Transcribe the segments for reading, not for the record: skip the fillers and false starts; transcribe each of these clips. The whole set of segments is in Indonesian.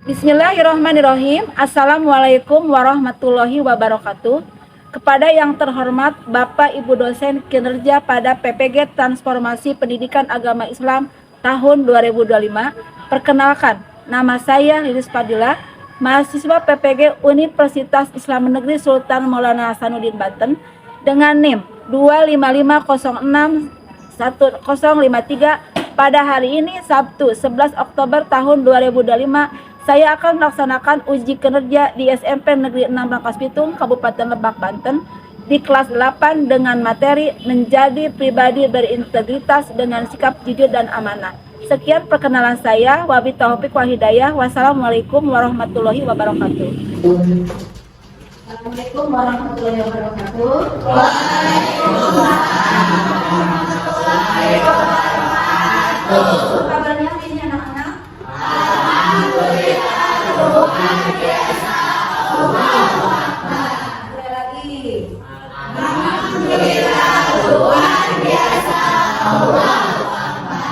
Bismillahirrahmanirrahim. Assalamualaikum warahmatullahi wabarakatuh. Kepada yang terhormat Bapak Ibu dosen kinerja pada PPG Transformasi Pendidikan Agama Islam tahun 2025. Perkenalkan, nama saya Lilis Fadila, mahasiswa PPG Universitas Islam Negeri Sultan Maulana Hasanuddin Banten dengan NIM 255061053. Pada hari ini Sabtu 11 Oktober tahun 2025, saya akan melaksanakan uji kinerja di SMP Negeri 6 Rangkas Bitung, Kabupaten Lebak, Banten di kelas 8 dengan materi menjadi pribadi berintegritas dengan sikap jujur dan amanah. Sekian perkenalan saya. Wabillahi taufiq wal hidayah. Wassalamualaikum warahmatullahi wabarakatuh. Assalamualaikum warahmatullahi wabarakatuh. Waalaikumsalam warahmatullahi wabarakatuh. Apa kabarnya hari ini anak-anak? Alhamdulillah, luar biasa. Allahu Akbar. Boleh lagi. Alhamdulillah, luar biasa. Allahu Akbar.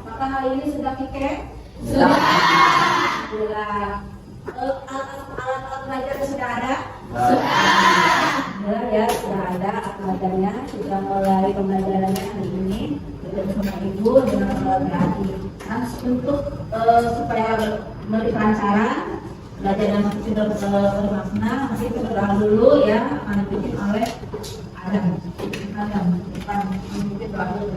Maka hari ini sudah Kike? Sudah. Alhamdulillah. Alat-alat belajarnya sudah ada? Sudah ya, sudah ada alat belajarnya. Sudah mulai pembelajarannya hari ini. Bersama ibu dengan keluarga adik. Nah, untuk supaya memberi pelancaran belajar yang masih sudah bermakna, masih berdoa dulu ya, akan dipimpin oleh Adam. Akan memimpin doa dulu.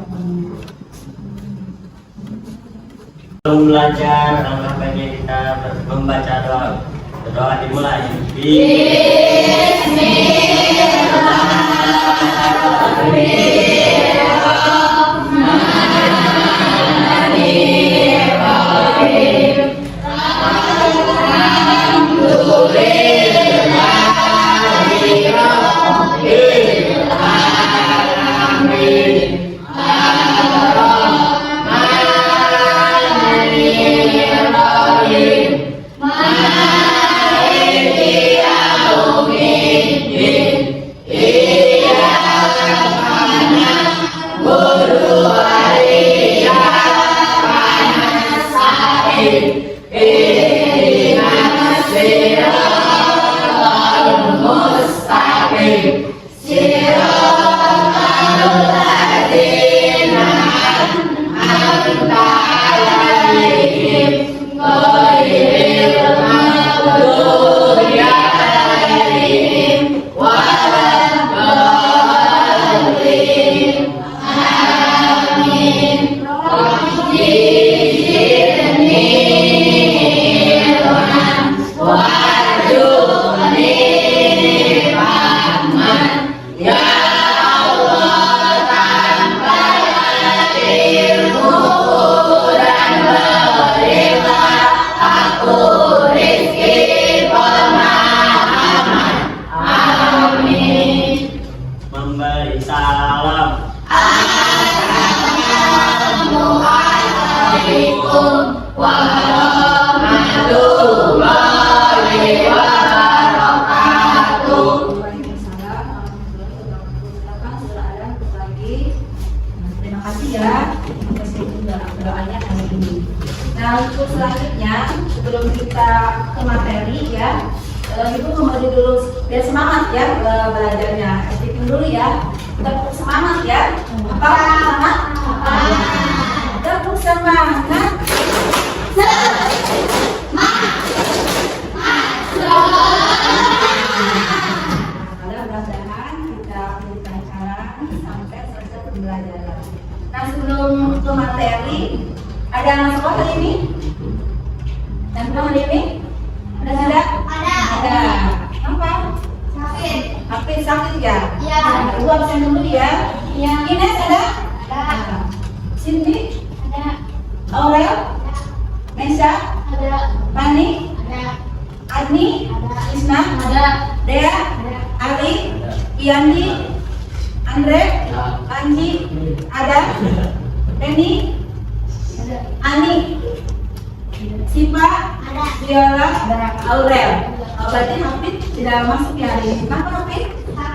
Sebelum belajar, langkah baiknya kita membaca doa. Doa dimulai. Memberi salam. Assalamualaikum warahmatullahi wabarakatuh. Waalaikumsalam warahmatullahi wabarakatuh. Sudah ada untuk lagi. Terima kasih ya atas doanya hari ini. Nah, untuk selanjutnya sebelum kita ke materi ya, Ibu kembali dulu biar semangat ya belajarnya. Aktifin dulu ya. Kita semangat ya. Apa semangat? Gabung semangat. Mudah-mudahan kita berikan cara sampai selesai pembelajaran. Nah, sebelum ke materi, ada anak sekolah hari ini? Dan hari ini? Ada tidak? Ada. Apa? Sakit ya? Iya. Ibu absen dulu ya. Iya. Ines ada? Ada. Cindy? Ada. Aurel? Mesha? Ada. Fani? Ada. Adni? Ada. Isna? Ada. Dea? Ada. Ali? Iyandi? Andre? Anji? Ada? Penny? Ada. Ani? Siva? Ada. Viola? Aurel? Berarti Hafid tidak masuk ya hari ini. Kenapa Hafid?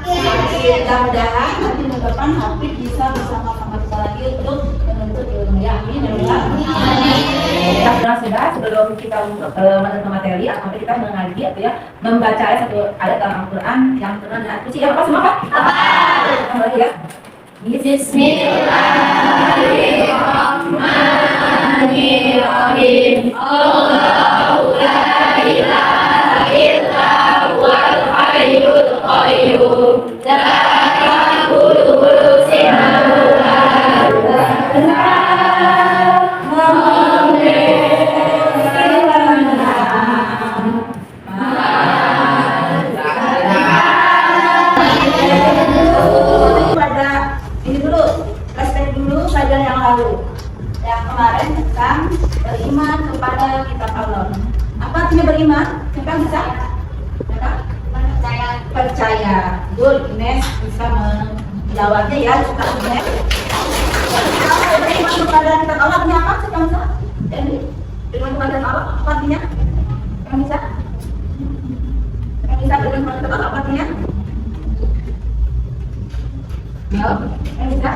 Sakit. Mudah-mudahan nanti minggu depan Hafid bisa bersama-sama kita lagi untuk menuntut ilmu ya. Amin ya Allah. Sudah sebelum kita menerima materi atau kita mengaji atau ya membaca satu ayat dalam Al-Quran yang terkenal dengan kunci apa semua Pak? Apa? Ya. Bismillahirrahmanirrahim. Allahu la ilaha illa huwal hayyul qayyum. La ta'khudhuhu sinatun wa la kemarin tentang beriman kepada kitab Allah. Apa artinya beriman? Siapa yang bisa? Percaya. Good, Ines bisa menjawabnya ya. Suka Ines. Kalau beriman kepada kitab Allah artinya apa? Siapa yang bisa? Jadi beriman kepada Allah apa artinya? Yang bisa? Yang bisa beriman kepada kitab Allah apa artinya? Yang bisa?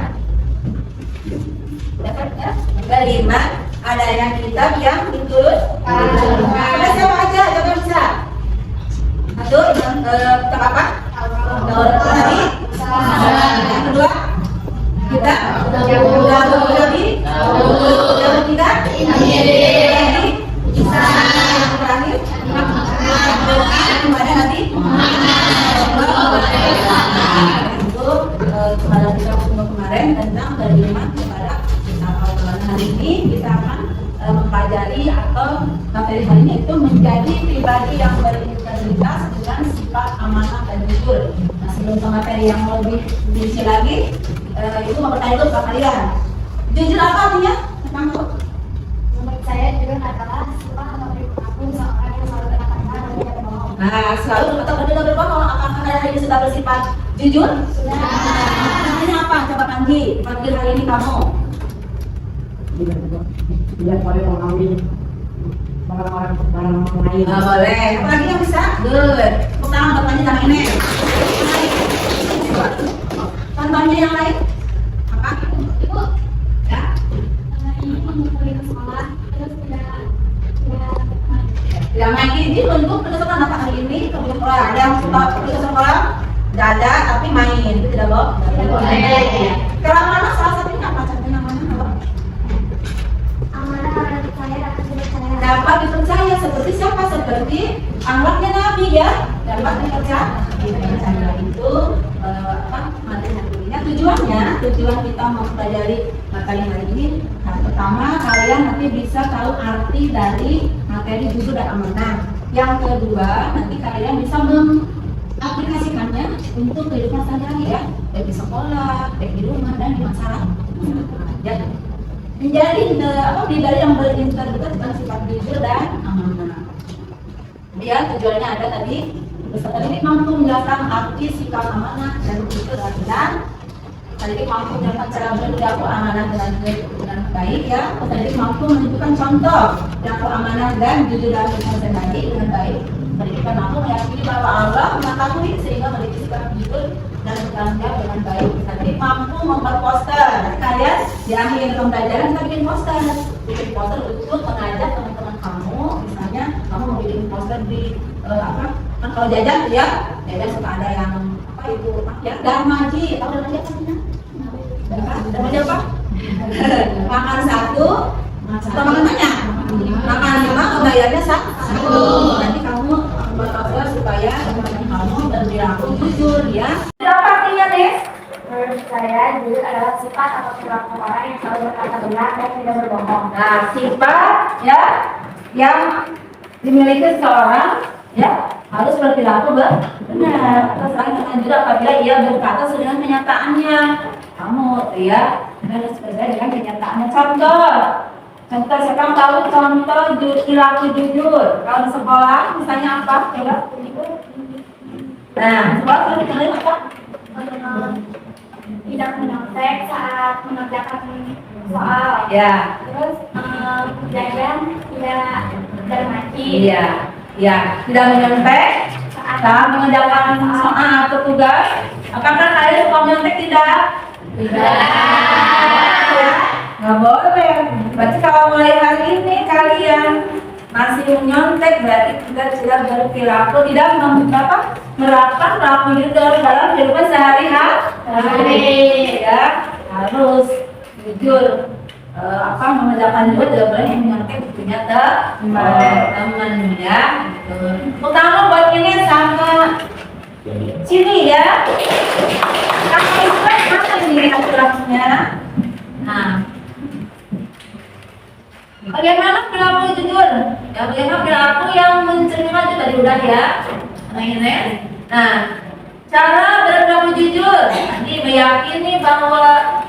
Ya, beriman adanya kitab yang diturut. Ada siapa aja? Coba bisa. Satu, kitab apa? Taurat Nabi. Yang kedua, kita. Yang Nabi. Yang ketiga, Nabi. Yang terakhir, kepada Nabi. Itu kepada kita kemarin tentang beriman kepada. Hari ini kita akan mempelajari atau materi hari ini itu menjadi pribadi yang berintegritas dengan sifat amanah dan jujur. Nah, sebelum ke materi yang lebih rinci lagi, itu mau bertanya dulu ke kalian. Jujur apa artinya? Kamu? Menurut saya jujur adalah sifat atau perilaku seorang yang selalu berkata-kata dan tidak berbohong. Nah, selalu atau tidak berbohong. Apakah kalian hari ini sudah bersifat jujur? Sudah. Namanya apa? Coba panggil. Panggil hari ini kamu. Lihat pada mengambil barang-barang lain. Boleh. Apa lagi yang bisa? Good. Pertama bertanya sama ini. Contohnya yang lain? Apa? Ibu, Ya. ini mengumpulkan ke sekolah, terus Tidak main ini untuk kesekolah apa hari ini? Kemudian ada yang suka pergi ke sekolah, tidak ada tapi main itu tidak boleh. Tidak boleh. Kalau mana salah satunya apa? Contohnya mana? Apa? amanah dapat dipercaya dapat dipercaya. Dapat dipercaya seperti siapa? Seperti anaknya Nabi ya. Dapat dipercaya itu apa? Materi hari ini. Tujuan kita mempelajari materi hari ini. Nah, pertama kalian nanti bisa tahu arti dari materi jujur dan amanah. Yang kedua nanti kalian bisa mengaplikasikannya untuk kehidupan sehari-hari ya, baik di sekolah, baik di rumah dan di masyarakat. Jadi menjadi pribadi yang berintegritas dengan sifat jujur dan amanah. Kemudian tujuannya ada tadi peserta ini mampu menjelaskan arti sikap amanah dan jujur dan tadi mampu menjelaskan cara berperilaku amanah dengan baik ya. Tadi mampu menunjukkan contoh perilaku amanah dan jujur dalam kehidupan sehari-hari dengan baik. Tadi kita mampu meyakini bahwa Allah mengetahui sehingga memiliki sikap jujur dan bertanggung jawab dengan baik. Tadi mampu membuat poster. Kalian di akhir pembelajaran kita bikin poster untuk mengajak teman-teman kamu. Misalnya kamu mau bikin poster di apa? Kan kalau jajan ya, jajan suka ada yang apa itu? Ya Darmaji. Tahu Darmaji apa sih? Darmaji apa? Makan satu, atau makan banyak? Makan 5, bayarnya 1. Nanti kamu buat poster supaya teman-teman kamu berperilaku jujur ya. Apa artinya Nes? Menurut saya jujur adalah sifat atau perilaku orang yang selalu berkata benar dan tidak berbohong. Nah, sifat ya yang dimiliki seseorang ya harus berperilaku benar. Terus lain juga apabila ia berkata sesuai dengan kenyataannya. Kamu ya harus sesuai dengan kenyataannya. Contoh siapa yang tahu contoh perilaku jujur? Kalau di sekolah misalnya apa? Coba. Nah, sekolah kalau dikenalin apa? Tidak menyontek saat mengerjakan soal. Ya. Terus jajan tidak bermaci. Iya. Ya, tidak menyontek saat mengerjakan soal atau tugas. Apakah kalian suka menyontek tidak? Tidak. Ya, nggak boleh. Berarti kalau mulai hari ini kalian praktek berarti kita sudah berperilaku tidak menerapkan perilaku jujur dalam kehidupan sehari-hari ya, harus jujur mengerjakan juga tidak boleh mengerti punya teman ya gitu. Utama buat ini sama sini ya, sama itu kan mana ini aturannya. Nah, bagaimana perilaku jujur? Ya, bagaimana perilaku yang mencerminkan itu tadi udah ya. Nah, ini. Nah, cara berperilaku jujur, tadi meyakini bahwa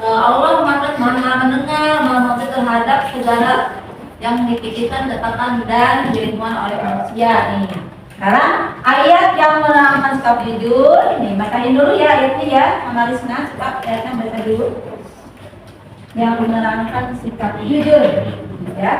Allah mendengar, mengerti terhadap segala yang dipikirkan, katakan dan dilakukan oleh manusia nih. Sekarang ayat yang menerangkan sikap jujur, nih bacain dulu ya ayatnya ya, Mama Risna, sikap ayatnya baca dulu. Yang menerangkan sikap jujur, ya.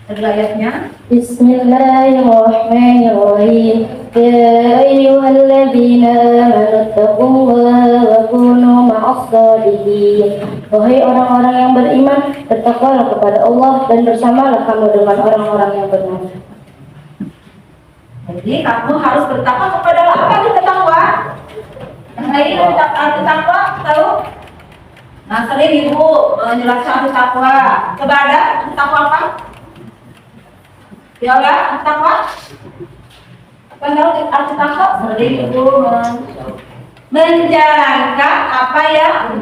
Kedua ayatnya. Bismillahirrahmanirrahim. Ya ayyuhalladzina amanu taqullaha wa kunu ma'as shadiqin. Wahai orang-orang yang beriman, bertakwalah kepada Allah dan bersamalah kamu dengan orang-orang yang benar. Jadi kamu harus bertakwa kepada Allah. Apa itu takwa? Ini takwa tahu? Nah, sering ibu menjelaskan arti takwa. Kepada takwa apa? Ya kan? Takwa? Kan tahu arti takwa? Sering ibu menjalankan apa yang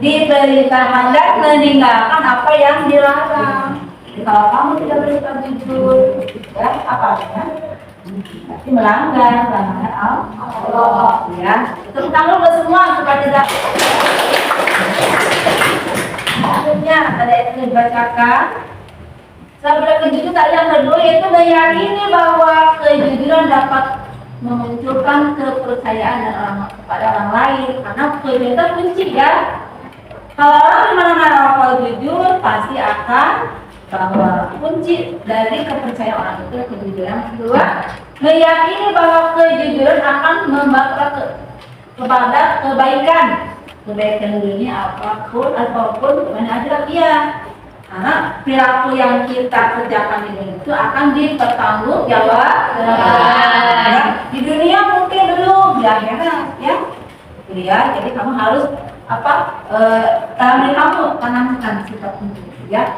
diperintahkan dan meninggalkan apa yang dilarang. Jadi kalau kamu tidak bersikap jujur, ya apa ya? Berarti melanggar Allah ya. Terutama buat semua supaya tidak. Akhirnya ada yang dibacakan. Sebelah kejujuran tadi yang kedua yaitu meyakini bahwa kejujuran dapat memunculkan kepercayaan dan kepada orang lain karena kejujuran kunci ya. Kalau orang dimana-mana kalau jujur pasti akan bahwa kunci dari kepercayaan orang itu kejujuran. Kedua, meyakini bahwa kejujuran akan membawa kepada kebaikan dunia apapun mana aja dia. Karena perilaku yang kita kerjakan di dunia itu akan dipertanggungjawabkan. Di dunia mungkin belum, ya ya. Jadi kamu harus dalam diri kamu tanamkan sikap itu, ya.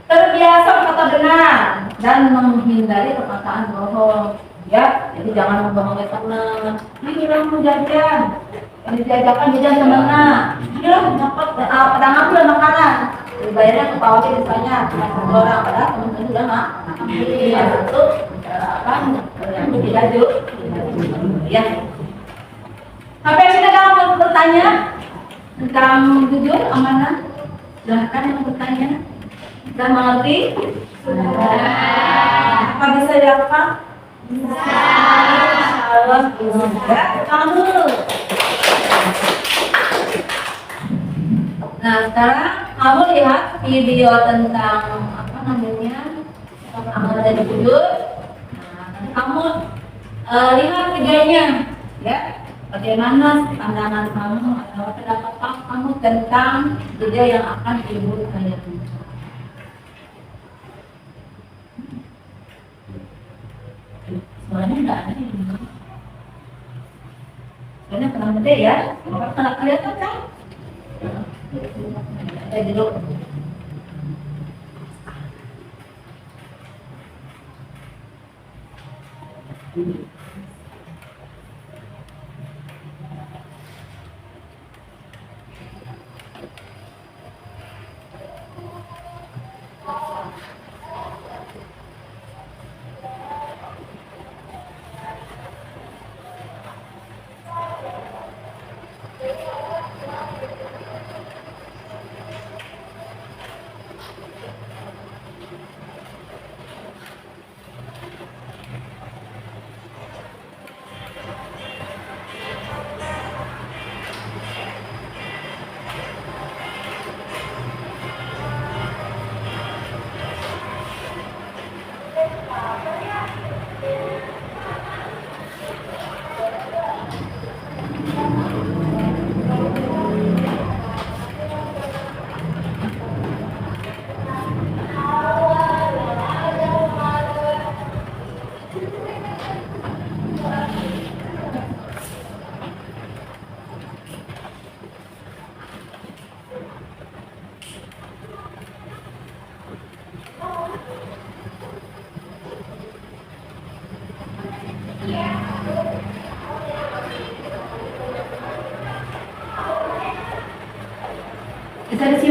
Terbiasa berkata benar dan menghindari perkataan bohong, ya. Jadi jangan membohongi teman. Ini kamu jajan, dijajakan jajan temennya. Ini loh dapat pedang aku dan makanan. Dibayarnya ke pawai misalnya orang padahal teman-teman juga nggak itu yang tidak ya. Sampai sini kamu bertanya tentang jujur amanah, silahkan yang bertanya. Sudah mengerti? Apa bisa dilakukan? Insyaallah bisa. Kamu. Nah, sekarang kamu lihat video tentang amanah dan jujur. Nah, kamu lihat videonya, ya. Bagaimana pandangan kamu atau pendapat kamu tentang video yang akan ibu tanyakan? Soalnya enggak ada ini. Soalnya pernah gede ya, pernah kelihatan kan? Dulu.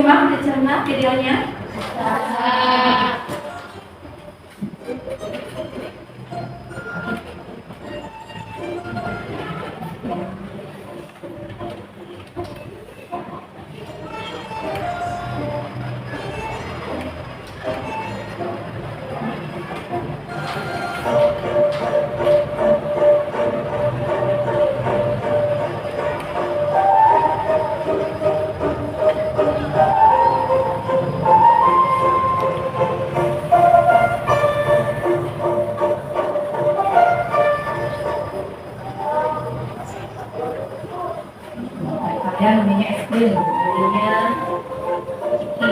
disimak, dicerna videonya. Kalian namanya es krim, belinya Ciki.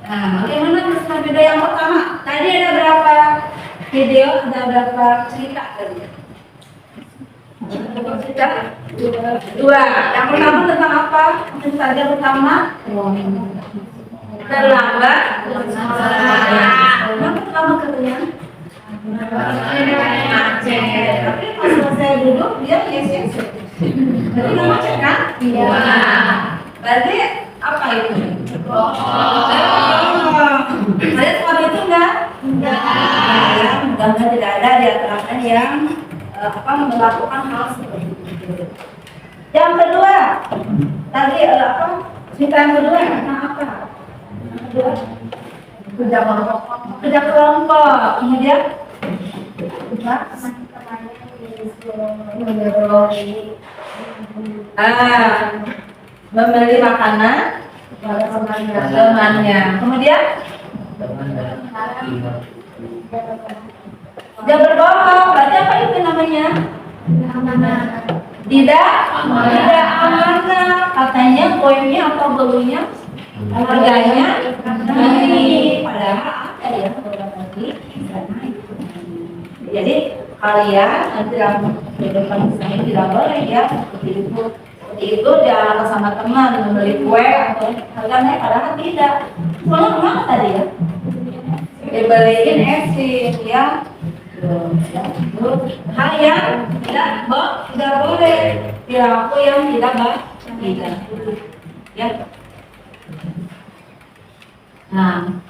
Nah, bagaimana kesan video yang pertama? Tadi ada berapa video? Ada berapa cerita tadi? Cerita? Dua. Yang pertama tentang apa? Cerita yang pertama? Terlambat. Yang pertama katanya? Macet. Tapi pas selesai duduk dia yes. Berarti nggak macet kan? Iya. Berarti apa itu? Ada sebab itu enggak? Enggak. Mudah-mudahan tidak ada di antara kalian yang melakukan hal seperti itu. Yang kedua, tadi apa? Cerita yang kedua tentang apa? Yang kedua, kerja kelompok. Kemudian, membeli makanan temannya. Kemudian dia berbohong. Berarti apa itu namanya? Tidak amanah. Katanya poinnya atau belinya harganya naik. Padahal ada ya beberapa lagi naik. Jadi kalian nanti dalam kehidupan saya tidak boleh ya seperti itu dia sama teman membeli kue atau harga naik, padahal tidak. Soalnya kemana tadi ya? Dibeliin esin ya. Hal yang tidak boleh dilaku yang tidak. Ya. Nah,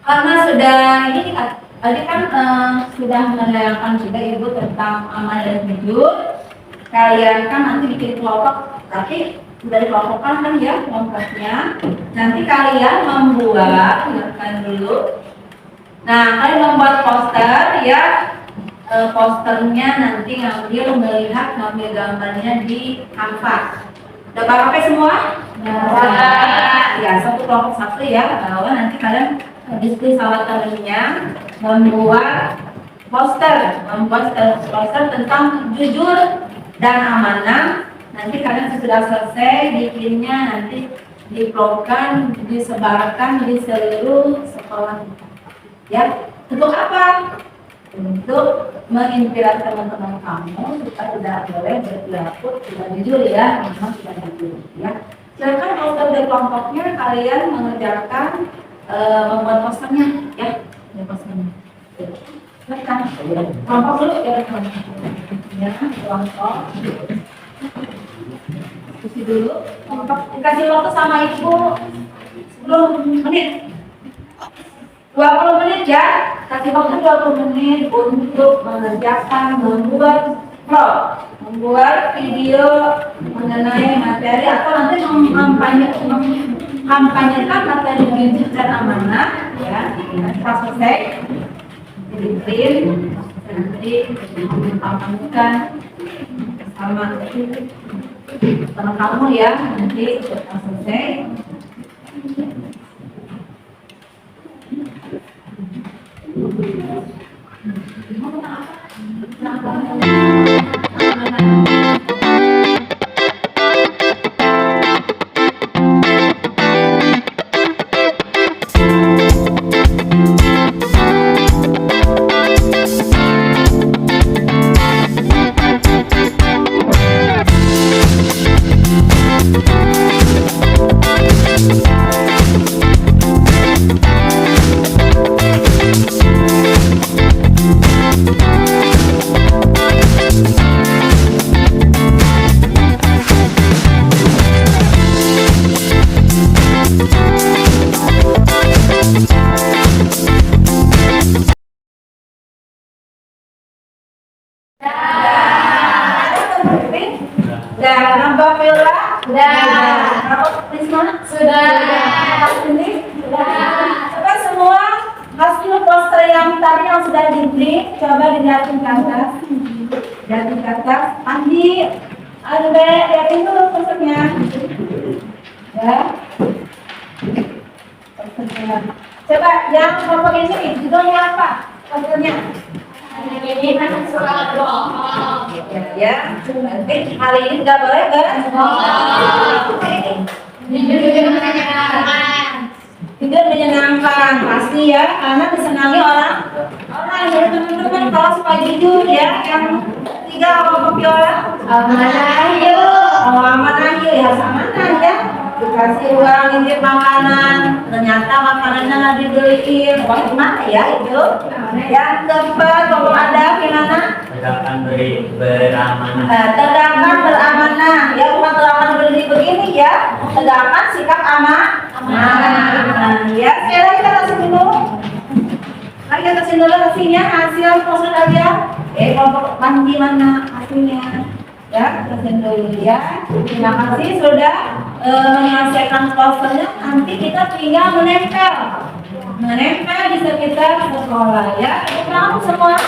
karena sudah ini tadi kan sudah menerangkan juga ibu tentang amal dan jujur. Kalian kan nanti bikin kelompok, tapi sudah dikelompokkan kan ya kelompoknya. Nanti kalian membuat, dengarkan dulu. Nah, kalian membuat poster ya. Posternya nanti melihat ngambil gambarnya di kanvas. Udah pakai semua? Ya, satu kelompok satu ya. Bahwa nanti kalian diskusi sama temennya membuat poster tentang jujur dan amanah. Nanti kalian sudah selesai bikinnya, nanti diuploadkan, disebarkan di seluruh sekolah. Ya, untuk apa? Untuk menginspirasi teman-teman kamu supaya tidak boleh berperilaku tidak jujur ya, memang tidak jujur ya. Silakan poster dari kelompoknya kalian mengerjakan membuat posternya ya, posternya. Silakan kelompok dulu ya, kelompok. Isi dulu, dikasih waktu sama ibu 10 menit. 20 menit ya, kasih waktu 20 menit untuk mengerjakan, membuat vlog, membuat video mengenai materi atau nanti mengkampanyekan materi prinsip dan amanah ya. Pas selesai di print nanti mengkampanyekan sama kamu ya, nanti pas selesai. Dan nambah Viola? Sudah. Apa Prisma? Sudah. Ini? Sudah. Coba semua hasil poster yang tadi yang sudah di-print, coba dilihatin ke atas. Lihatin ke atas. Andi, Ande, lihatin dulu posternya. Ya. Posternya. Coba yang kelompok ini judulnya apa? Posternya. Ini kan surat doa. Ya, nanti hari ini nggak boleh kan? Tidak menyenangkan pasti ya, karena disenangi orang. Jadi teman-teman kalau supaya jujur ya, yang 3 kelompok viola, amanah yuk ya, amanah ya. Dikasih uang nitip makanan, ternyata makanannya nggak dibeliin. Wah gimana ya itu? Yang keempat kalau ada gimana? Tegakkan beramanah. Tegakkan beramanah. Ya bukan tegakkan berdiri begini ya. Tegakkan sikap amanah. Ya sekarang kita kasih dulu. Lagi kita kasih dulu hasilnya, hasil poster aja. Kelompok Bandi mana hasilnya? Ya, kasih dulu ya. Terima kasih sudah menyelesaikan posternya. Nanti kita tinggal menempel di sekitar sekolah ya. Kamu semua.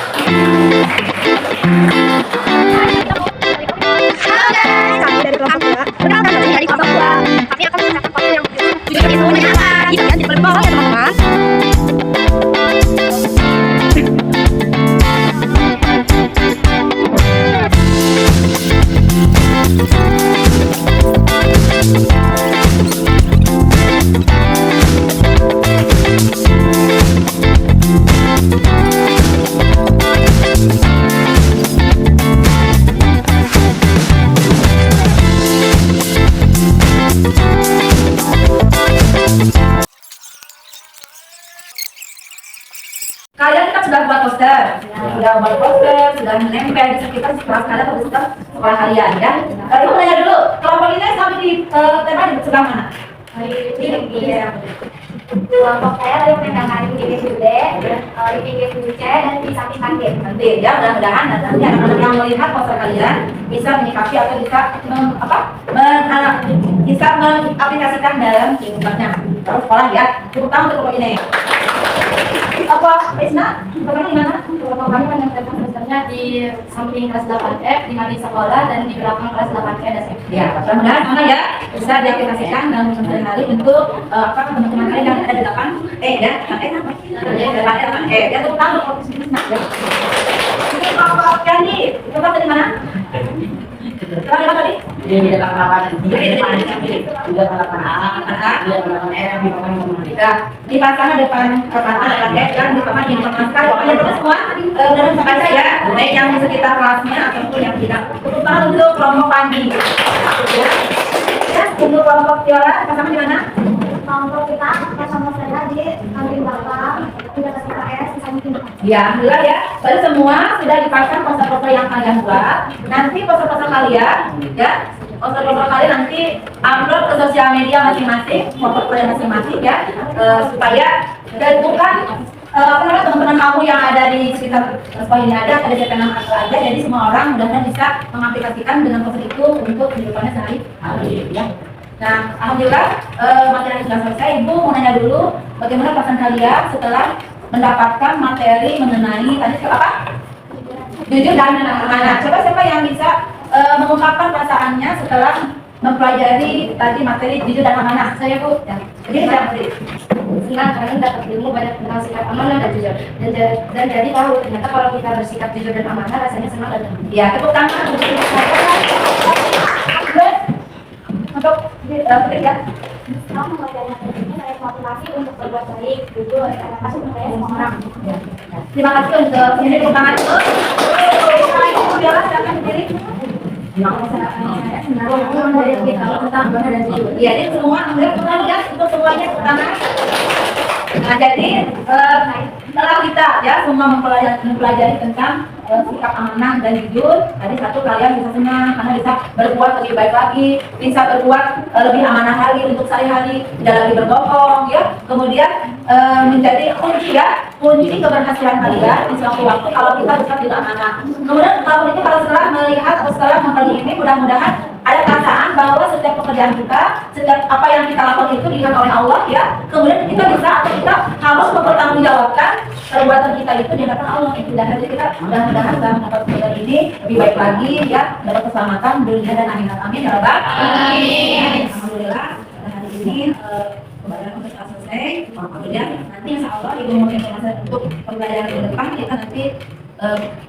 Kami dari kelompok 2. Perkenalkan kami dari kelompok 2. Kami akan mengucapkan poster yang judul itu menyenangkan. Di bagian di paling bawah ya teman-teman. Kalian kan sudah buat poster, sudah menempel di sekitar sekolah kalian atau di sekitar sekolah kalian ya. Ibu tanya dulu, kelompok ini sampai di tema di sebelah mana? Kelompok saya tadi mendengarkan di pinggir Bude, di pinggir Buce, dan di samping kantin. Nanti ya mudah-mudahan nanti anak-anak yang melihat poster kalian bisa menyikapi atau bisa bisa mengaplikasikan dalam kehidupannya. Terus sekolah ya, cukup tahu untuk kelompok ini. Apa Isna? Bagaimana gimana? Kelompok kami menempelkan posternya di samping kelas 8F, di mana di sekolah, dan di belakang kelas 8K dan SMP. Ya, mudah-mudahan sama ya bisa diaplikasikan dalam sehari-hari untuk teman-teman kalian yang ada di depan ya, ya tepuk tangan untuk Isna ya. Ini kelompok Kandi, kelompok dari mana? Kelompok apa tadi? Di depan lapangan. Di sana depan ada dan di depan informasi pokoknya terus semua dan sampai saya baik yang di sekitar kelasnya ataupun yang tidak. Tepuk tangan untuk kelompok Pandi. Ya, untuk kelompok Viola, sama di mana? Kelompok kita sama saya di kantin belakang, di atas UKS, di samping. Ya, alhamdulillah ya. Baru semua sudah dipasang poster-poster yang kalian buat. Nanti poster-poster kalian, ya, poster-poster kalian nanti upload ke sosial media masing-masing, foto kalian masing-masing ya, supaya dan bukan teman-teman kamu yang ada di sekitar sekolah ini ada CP6 aja, jadi semua orang mudah-mudahan bisa mengaplikasikan dengan proses itu untuk kehidupannya sehari-hari ya. Nah, alhamdulillah materi yang sudah selesai. Ibu mau nanya dulu, bagaimana perasaan kalian setelah mendapatkan materi mengenai tadi apa? Jujur dan amanah. Coba siapa yang bisa mengungkapkan perasaannya setelah mempelajari tadi materi jujur dan amanah? Saya Bu. Ya. Jadi saya Senang karena dapat ilmu banyak tentang sikap amanah dan jujur, dan jadi tahu ternyata kalau kita bersikap jujur dan amanah rasanya senang dan tenang. ya, tepuk tangan untuk Putri ya. Kamu membaca ini saya motivasi untuk berbuat baik, jujur, dan kasih percaya semua orang. Terima kasih untuk ini tepuk tangan. Silakan sendiri. Iya, ini semua lihat untuk semuanya pertama. Nah, jadi setelah kita ya semua mempelajari tentang sikap amanah dan jujur, tadi satu kalian bisa senang karena bisa berbuat lebih baik lagi, bisa berbuat lebih amanah lagi untuk sehari-hari, tidak lagi berbohong ya. Kemudian menjadi kunci keberhasilan kalian di suatu waktu kalau kita bisa juga amanah. Kemudian kalau setelah melihat atau setelah mempelajari ini, mudah-mudahan ada perasaan bahwa setiap pekerjaan kita, setiap apa yang kita lakukan itu dilihat oleh Allah ya. Kemudian kita bisa atau kita harus mempertanggungjawabkan perbuatan kita itu di hadapan Allah. Dan jadi kita mudah-mudahan dalam mendapat pekerjaan ini lebih baik lagi ya, dapat keselamatan dunia dan akhirat. Amin ya Rabbal alamin. Alhamdulillah pada hari ini pembelajaran sudah selesai. Kemudian nanti insya Allah ibu mau informasi untuk pembelajaran ke depan kita nanti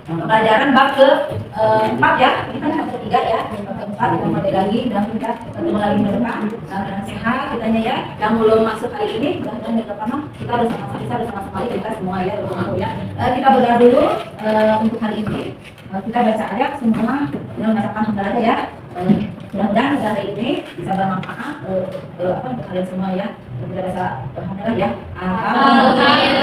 pelajaran bab ke-4 ya, ini kan bab ke-3 ya, bab ke-4 kita mulai lagi dan kita ketemu lagi ke depan dengan sehat kitanya ya, yang belum masuk hari ini dan ke depan kita harus sama-sama kita semua ya, kita berdoa dulu untuk hari ini, kita baca ayat semua yang mengatakan hamdalah ya, mudah-mudahan hari ini bisa bermanfaat untuk kalian semua ya, kita bisa alhamdulillah ya. Alhamdulillah.